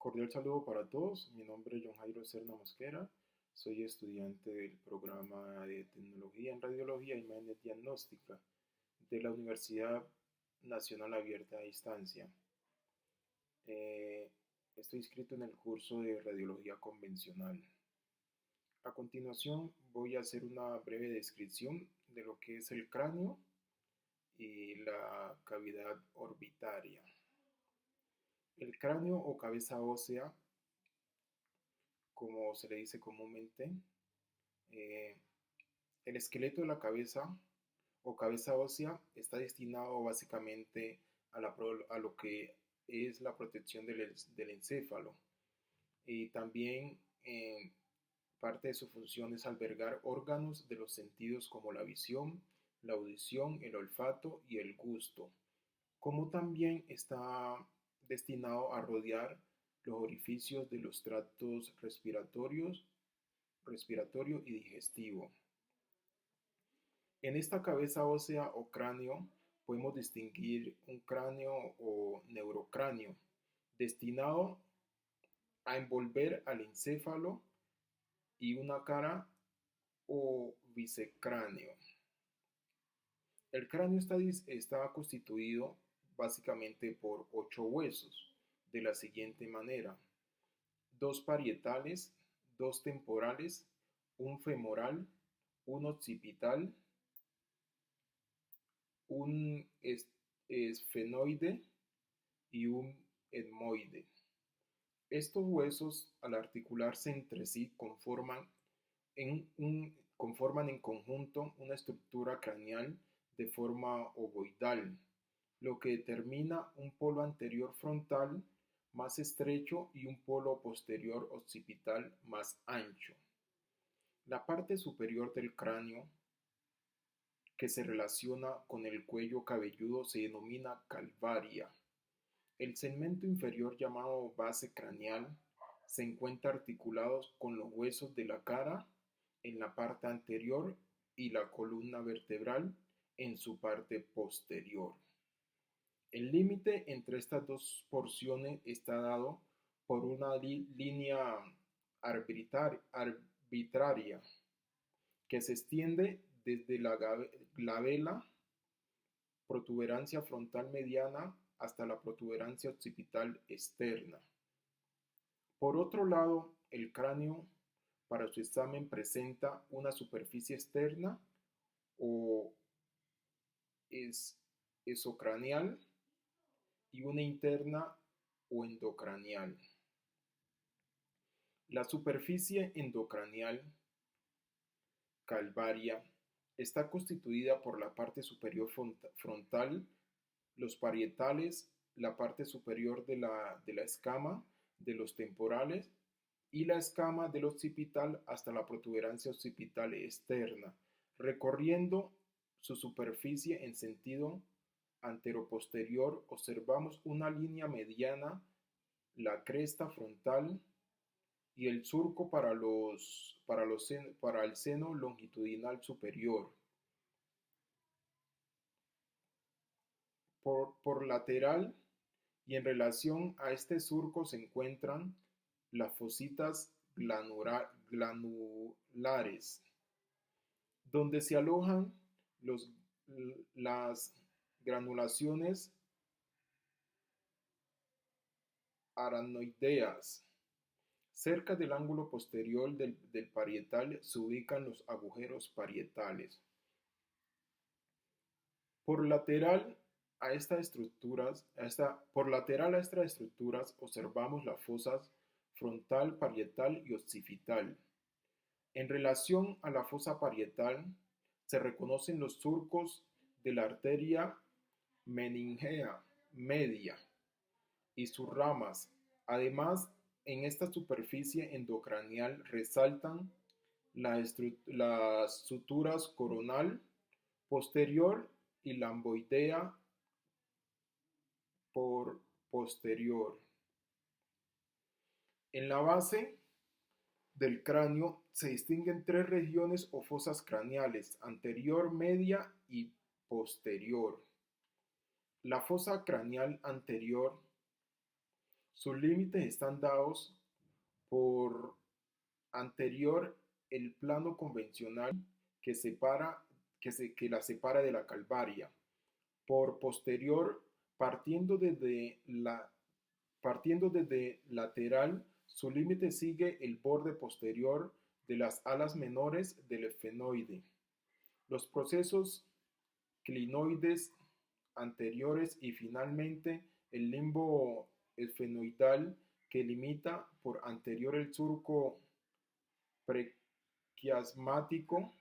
Cordial saludo para todos. Mi nombre es John Jairo Serna Mosquera. Soy estudiante del programa de Tecnología en Radiología y Imagen Diagnóstica de la Universidad Nacional Abierta a Distancia. Eh, Estoy inscrito en el curso de Radiología Convencional. A continuación voy a hacer una breve descripción de lo que es el cráneo y la cavidad orbitaria. El cráneo o cabeza ósea, como se le dice comúnmente, eh, el esqueleto de la cabeza o cabeza ósea está destinado básicamente a lo que es la protección del encéfalo, y también parte de su función es albergar órganos de los sentidos como la visión, la audición, el olfato y el gusto, como también está destinado a rodear los orificios de los tractos respiratorio y digestivo. En esta cabeza ósea o cráneo podemos distinguir un cráneo o neurocráneo destinado a envolver al encéfalo y una cara o bicecráneo. El cráneo está constituido básicamente por 8 huesos de la siguiente manera: 2 parietales, 2 temporales, un femoral, un occipital, un esfenoide y un etmoide. Estos huesos, al articularse entre sí, conforman en conjunto una estructura craneal de forma ovoidal, lo que determina un polo anterior frontal más estrecho y un polo posterior occipital más ancho. La parte superior del cráneo, que se relaciona con el cuello cabelludo, se denomina calvaria. El segmento inferior, llamado base craneal, se encuentra articulado con los huesos de la cara en la parte anterior y la columna vertebral en su parte posterior. El límite entre estas dos porciones está dado por una línea arbitraria que se extiende desde la glabela, protuberancia frontal mediana, hasta la protuberancia occipital externa. Por otro lado, el cráneo para su examen presenta una superficie externa o esocranial y una interna o endocranial. La superficie endocranial calvaria está constituida por la parte superior frontal, los parietales, la parte superior de la escama de los temporales y la escama del occipital hasta la protuberancia occipital externa, recorriendo su superficie en sentido anteroposterior. Observamos una línea mediana, la cresta frontal y el surco para el seno longitudinal superior. Por lateral y en relación a este surco se encuentran las fositas glandulares, donde se alojan las granulaciones aracnoideas. Cerca del ángulo posterior del parietal se ubican los agujeros parietales. Por lateral a estas estructuras observamos las fosas frontal, parietal y occipital. En relación a la fosa parietal se reconocen los surcos de la arteria meningea media y sus ramas. Además, en esta superficie endocranial resaltan las suturas coronal posterior y lamboidea por posterior. En la base del cráneo se distinguen 3 regiones o fosas craneales: anterior, media y posterior. La fosa craneal anterior Sus límites están dados por anterior el plano convencional que, separa, que la separa de la calvaria. Por posterior, partiendo desde lateral, su límite sigue el borde posterior de las alas menores del efenoide. Los procesos clinoides anteriores y finalmente el limbo esfenoidal que limita por anterior el surco prequiasmático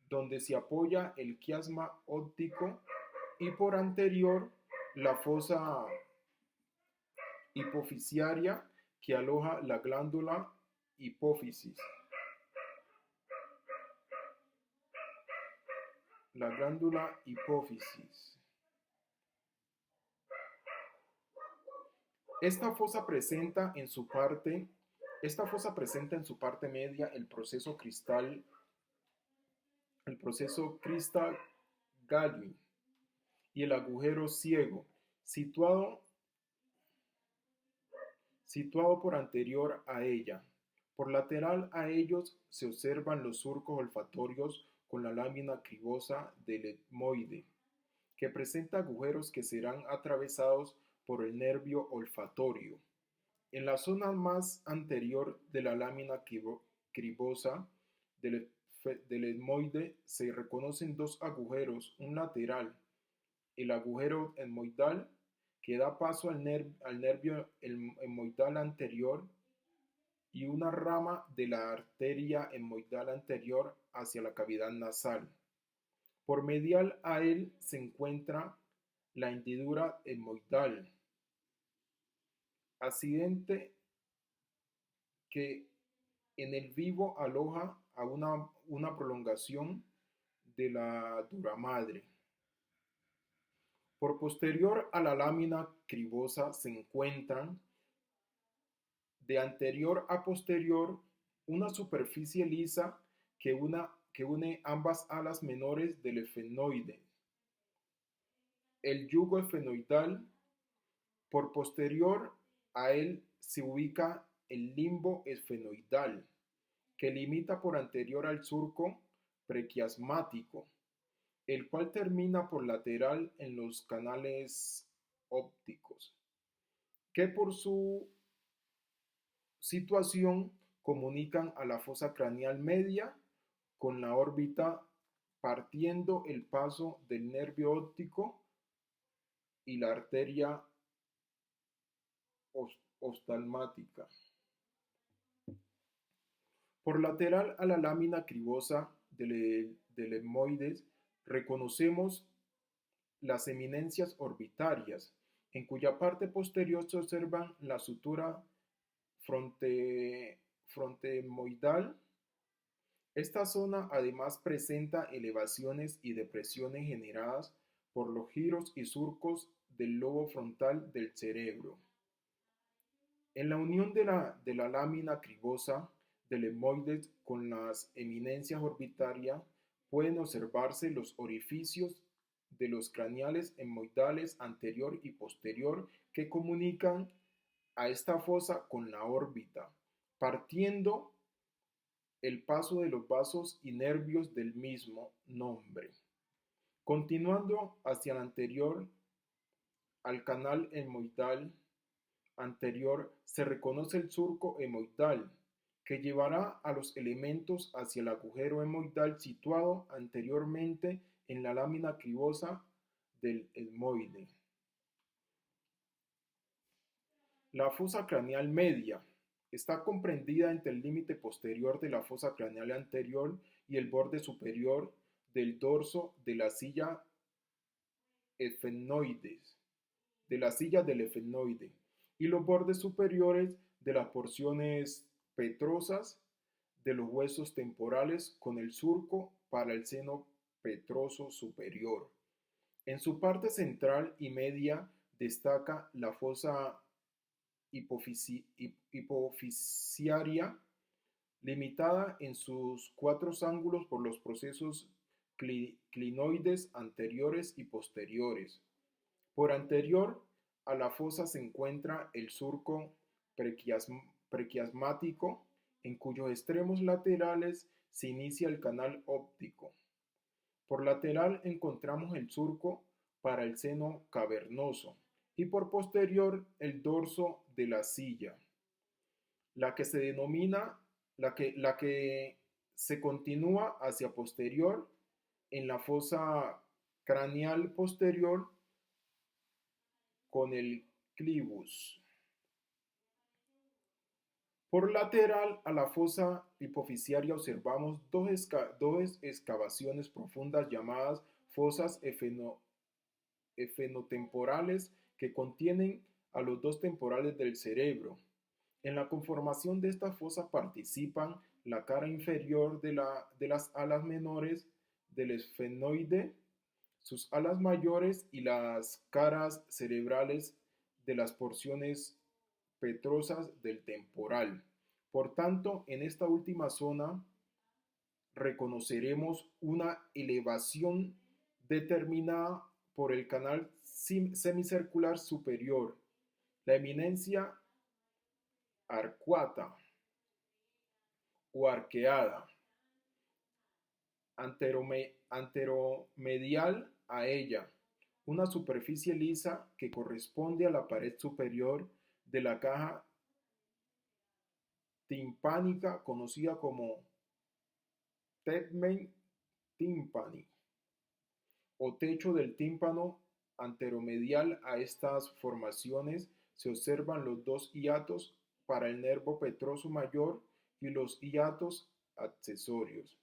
donde se apoya el quiasma óptico y por anterior la fosa hipofisiaria que aloja la glándula hipófisis. La glándula hipófisis. Esta fosa presenta en su parte media el proceso cristal Galli y el agujero ciego, situado por anterior a ella. Por lateral a ellos se observan los surcos olfatorios con la lámina cribosa del etmoide, que presenta agujeros que serán atravesados por el nervio olfatorio. En la zona más anterior de la lámina cribosa del etmoide se reconocen dos agujeros, un lateral, el agujero etmoidal, que da paso al nervio etmoidal anterior, y una rama de la arteria etmoidal anterior hacia la cavidad nasal. Por medial a él se encuentra la hendidura etmoidal, accidente que en el vivo aloja a una prolongación de la dura madre. Por posterior a la lámina cribosa se encuentran, de anterior a posterior, una superficie lisa que une ambas alas menores del efenoide. El yugo efenoidal. Por posterior a él se ubica el limbo esfenoidal, que limita por anterior al surco prequiasmático, el cual termina por lateral en los canales ópticos, que por su situación comunican a la fosa craneal media con la órbita, partiendo el paso del nervio óptico y la arteria oftalmática. Por lateral a la lámina cribosa del etmoide reconocemos las eminencias orbitarias, en cuya parte posterior se observan la sutura frontoetmoidal. Esta zona además presenta elevaciones y depresiones generadas por los giros y surcos del lobo frontal del cerebro. En la unión de la lámina cribosa del etmoide con las eminencias orbitarias pueden observarse los orificios de los craneales etmoidales anterior y posterior que comunican a esta fosa con la órbita, partiendo el paso de los vasos y nervios del mismo nombre. Continuando hacia el anterior al canal etmoidal anterior se reconoce el surco etmoidal, que llevará a los elementos hacia el agujero etmoidal situado anteriormente en la lámina cribosa del etmoide. La fosa craneal media está comprendida entre el límite posterior de la fosa craneal anterior y el borde superior del dorso de la silla del efenoide, y los bordes superiores de las porciones petrosas de los huesos temporales con el surco para el seno petroso superior. En su parte central y media destaca la fosa hipofisiaria, limitada en sus cuatro ángulos por los procesos clinoides anteriores y posteriores. Por anterior a la fosa se encuentra el surco prequiasmático, en cuyos extremos laterales se inicia el canal óptico. Por lateral encontramos el surco para el seno cavernoso y por posterior el dorso de la silla, la que se denomina, la que se continúa hacia posterior en la fosa craneal posterior con el clivus. Por lateral a la fosa hipofisiaria observamos dos excavaciones profundas llamadas fosas efenotemporales que contienen a los dos temporales del cerebro. En la conformación de esta fosa participan la cara inferior de las alas menores del esfenoide, sus alas mayores y las caras cerebrales de las porciones petrosas del temporal. Por tanto, en esta última zona reconoceremos una elevación determinada por el canal semicircular superior, la eminencia arcuata o arqueada, anteromedial a ella, una superficie lisa que corresponde a la pared superior de la caja timpánica conocida como tegmen timpani o techo del tímpano. Anteromedial a estas formaciones se observan los dos hiatos para el nervo petroso mayor y los hiatos accesorios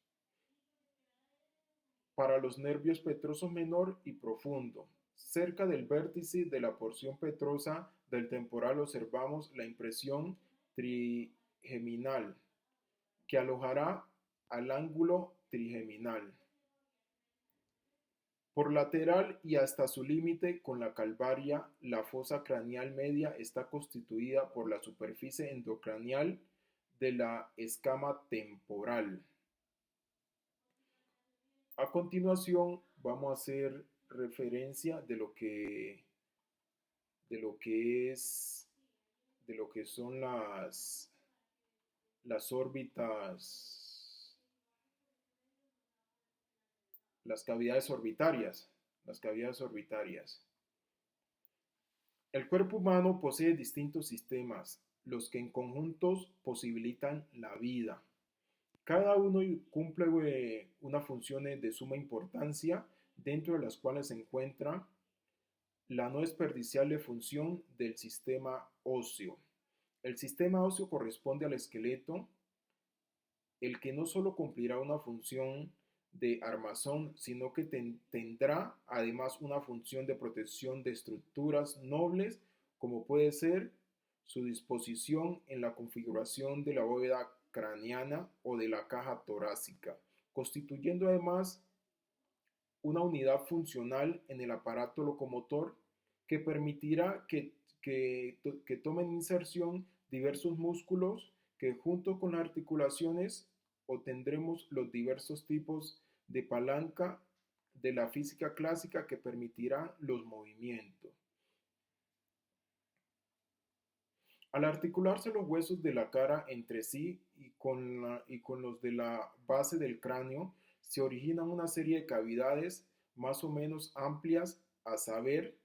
para los nervios petroso menor y profundo. Cerca del vértice de la porción petrosa del temporal observamos la impresión trigeminal que alojará al ángulo trigeminal. Por lateral y hasta su límite con la calvaria, la fosa craneal media está constituida por la superficie endocraneal de la escama temporal. A continuación vamos a hacer referencia de lo que es de lo que son las órbitas, las cavidades orbitarias, las cavidades orbitarias. El cuerpo humano posee distintos sistemas, los que en conjuntos posibilitan la vida. Cada uno cumple unas funciones de suma importancia, dentro de las cuales se encuentra la no desperdiciable función del sistema óseo. El sistema óseo corresponde al esqueleto, el que no solo cumplirá una función de armazón, sino que tendrá además una función de protección de estructuras nobles, como puede ser su disposición en la configuración de la bóveda craneana o de la caja torácica, constituyendo además una unidad funcional en el aparato locomotor que permitirá que tomen inserción diversos músculos que junto con las articulaciones obtendremos los diversos tipos de palanca de la física clásica que permitirán los movimientos. Al articularse los huesos de la cara entre sí y con los de la base del cráneo, se originan una serie de cavidades más o menos amplias, a saber,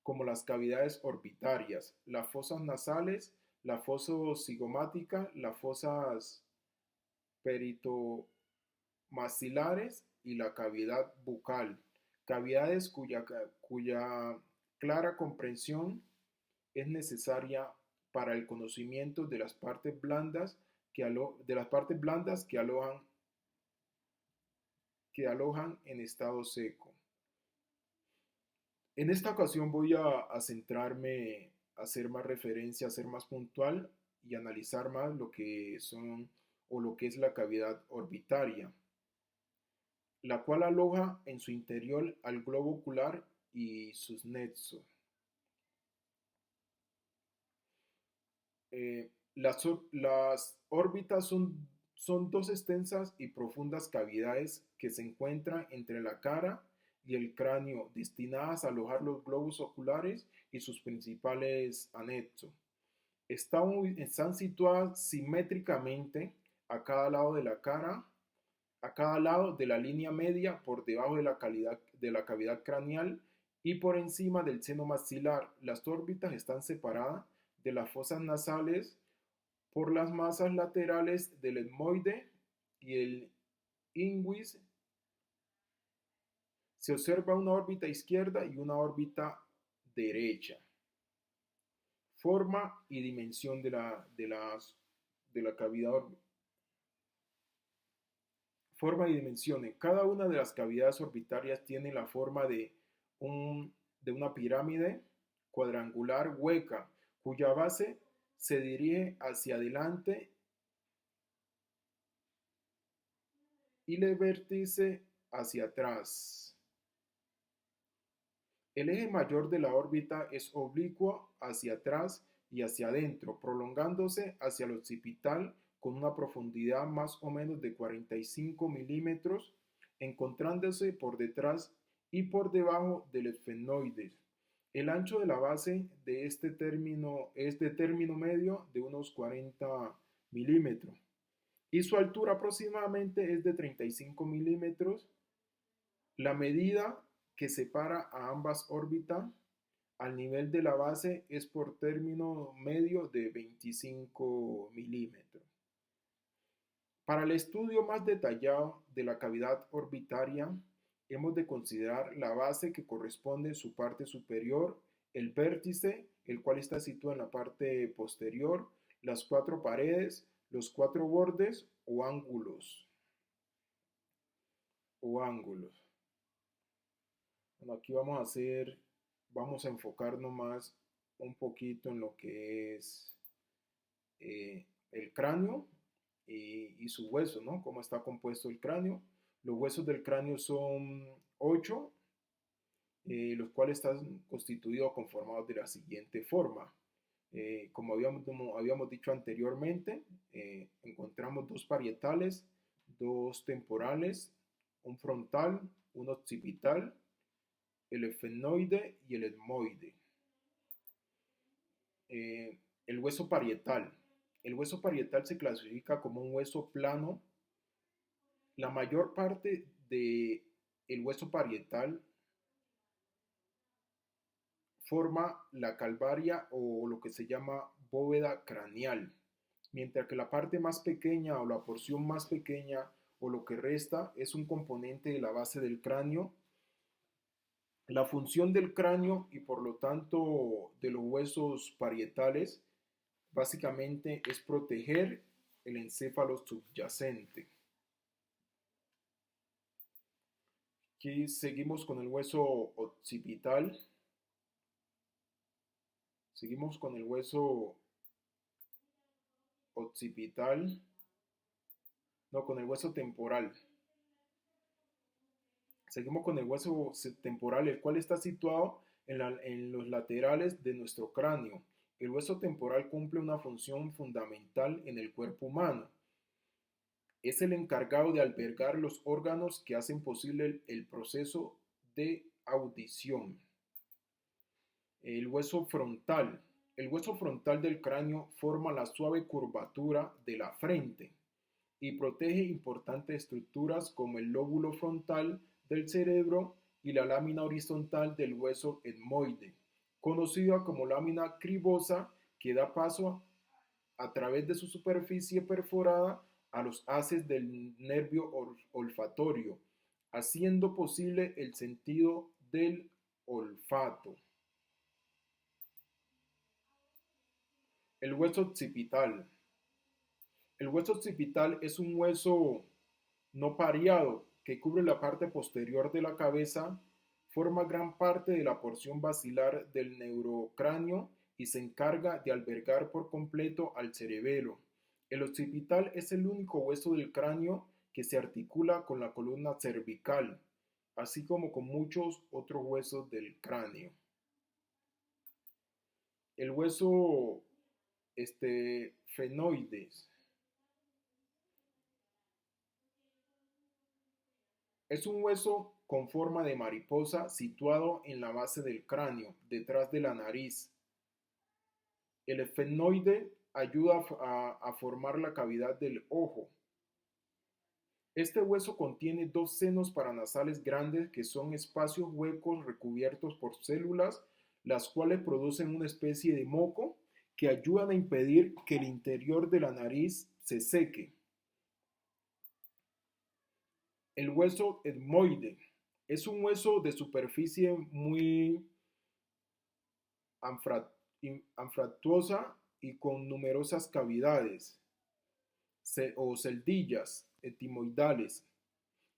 como las cavidades orbitarias, las fosas nasales, la fosa cigomática, las fosas peritomaxilares y la cavidad bucal, cavidades cuya clara comprensión es necesaria para el conocimiento de las partes blandas que alojan en estado seco. En esta ocasión voy a centrarme, a hacer más referencia, a ser más puntual y analizar más lo que son o lo que es la cavidad orbitaria, la cual aloja en su interior al globo ocular y sus nexos. Las órbitas son dos extensas y profundas cavidades que se encuentran entre la cara y el cráneo, destinadas a alojar los globos oculares y sus principales anexos. Están situadas simétricamente a cada lado de la cara, a cada lado de la línea media, por debajo de la cavidad craneal y por encima del seno maxilar. Las órbitas están separadas de las fosas nasales por las masas laterales del etmoide y el inguis. Se observa una órbita izquierda y una órbita derecha. Forma y dimensión de la cavidad orbital. Forma y dimensiones. Cada una de las cavidades orbitarias tiene la forma de una pirámide cuadrangular hueca, cuya base se dirige hacia adelante y el vértice hacia atrás. El eje mayor de la órbita es oblicuo hacia atrás y hacia adentro, prolongándose hacia el occipital con una profundidad más o menos de 45 milímetros, encontrándose por detrás y por debajo del esfenoide. El ancho de la base de este término es de término medio de unos 40 milímetros y su altura aproximadamente es de 35 milímetros. La medida que separa a ambas órbitas al nivel de la base es por término medio de 25 milímetros. Para el estudio más detallado de la cavidad orbitaria, hemos de considerar la base, que corresponde en su parte superior, el vértice, el cual está situado en la parte posterior, las cuatro paredes, los cuatro bordes o ángulos. Bueno, aquí vamos a enfocarnos más un poquito en lo que es el cráneo y su hueso, ¿no? Cómo está compuesto el cráneo. Los huesos del cráneo son 8, los cuales están constituidos, conformados de la siguiente forma. Como habíamos dicho anteriormente, encontramos dos parietales, dos temporales, un frontal, un occipital, el esfenoide y el etmoide. El hueso parietal. El hueso parietal se clasifica como un hueso plano. La mayor parte del hueso parietal forma la calvaria o lo que se llama bóveda craneal, mientras que la parte más pequeña o la porción más pequeña o lo que resta es un componente de la base del cráneo. La función del cráneo y por lo tanto de los huesos parietales básicamente es proteger el encéfalo subyacente. Aquí seguimos con el hueso occipital. Seguimos con el hueso occipital. No, con el hueso temporal. Seguimos con el hueso temporal, el cual está situado en los laterales de nuestro cráneo. El hueso temporal cumple una función fundamental en el cuerpo humano. Es el encargado de albergar los órganos que hacen posible el proceso de audición. El hueso frontal. El hueso frontal del cráneo forma la suave curvatura de la frente y protege importantes estructuras como el lóbulo frontal del cerebro y la lámina horizontal del hueso etmoide, conocida como lámina cribosa, que da paso a través de su superficie perforada a los haces del nervio olfatorio, haciendo posible el sentido del olfato. El hueso occipital. El hueso occipital es un hueso no pariado que cubre la parte posterior de la cabeza, forma gran parte de la porción basilar del neurocráneo y se encarga de albergar por completo al cerebelo. El occipital es el único hueso del cráneo que se articula con la columna cervical, así como con muchos otros huesos del cráneo. El hueso fenoides es un hueso con forma de mariposa situado en la base del cráneo, detrás de la nariz. El efenoide ayuda a formar la cavidad del ojo. Este hueso contiene dos senos paranasales grandes que son espacios huecos recubiertos por células, las cuales producen una especie de moco que ayudan a impedir que el interior de la nariz se seque. El hueso etmoide es un hueso de superficie muy anfractuosa y con numerosas cavidades o celdillas etimoidales.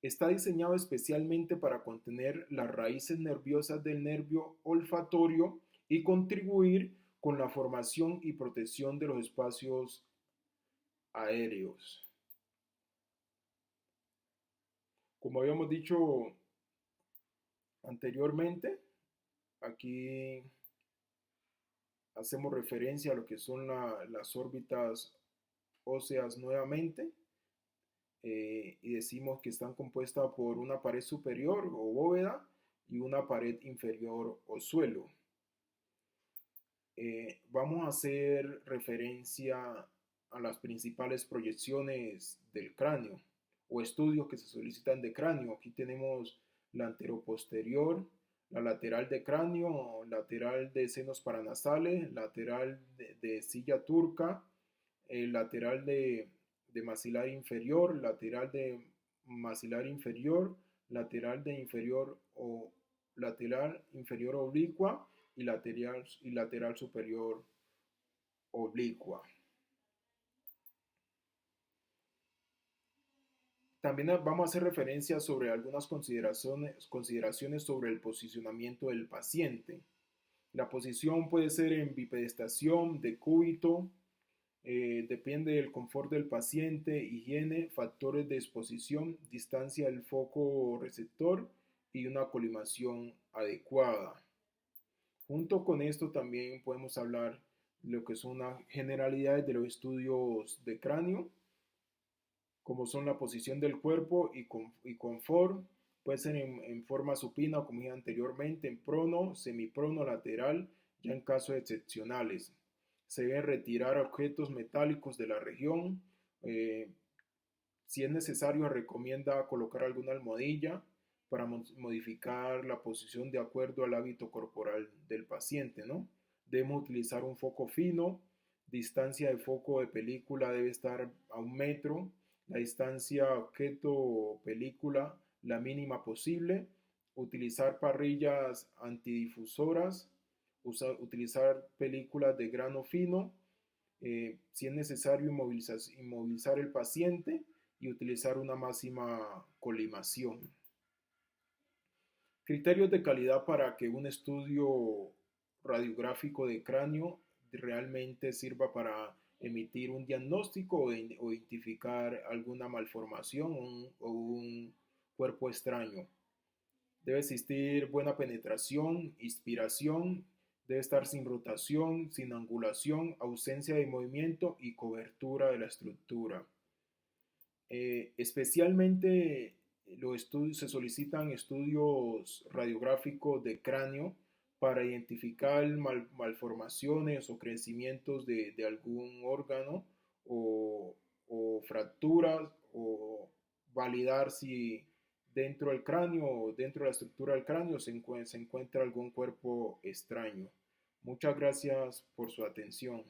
Está diseñado especialmente para contener las raíces nerviosas del nervio olfatorio y contribuir con la formación y protección de los espacios aéreos. Como habíamos dicho anteriormente, aquí hacemos referencia a lo que son las órbitas óseas nuevamente, y decimos que están compuestas por una pared superior o bóveda y una pared inferior o suelo. Vamos a hacer referencia a las principales proyecciones del cráneo o estudios que se solicitan de cráneo. Aquí tenemos la anteroposterior, la lateral de cráneo, lateral de senos paranasales, lateral de silla turca, el lateral de maxilar inferior, lateral de maxilar inferior, lateral de inferior o lateral inferior oblicua y lateral superior oblicua. También vamos a hacer referencia sobre algunas consideraciones sobre el posicionamiento del paciente. La posición puede ser en bipedestación, decúbito, depende del confort del paciente, higiene, factores de exposición, distancia del foco receptor y una colimación adecuada. Junto con esto también podemos hablar de lo que son las generalidades de los estudios de cráneo, como son la posición del cuerpo y confort. Puede ser en forma supina, como dije anteriormente, en prono, semiprono, lateral, ya en casos excepcionales. Se deben retirar objetos metálicos de la región. Si es necesario, recomienda colocar alguna almohadilla para modificar la posición de acuerdo al hábito corporal del paciente, ¿no? Debemos utilizar un foco fino. Distancia de foco de película debe estar a 1 metro. La distancia objeto-película la mínima posible. Utilizar parrillas antidifusoras. Utilizar películas de grano fino. Si es necesario, inmovilizar el paciente y utilizar una máxima colimación. Criterios de calidad para que un estudio radiográfico de cráneo realmente sirva para emitir un diagnóstico o identificar alguna malformación o un cuerpo extraño. Debe existir buena penetración, inspiración, debe estar sin rotación, sin angulación, ausencia de movimiento y cobertura de la estructura. Especialmente se solicitan estudios radiográficos de cráneo para identificar malformaciones o crecimientos de algún órgano o fracturas, o validar si dentro del cráneo o dentro de la estructura del cráneo se encuentra algún cuerpo extraño. Muchas gracias por su atención.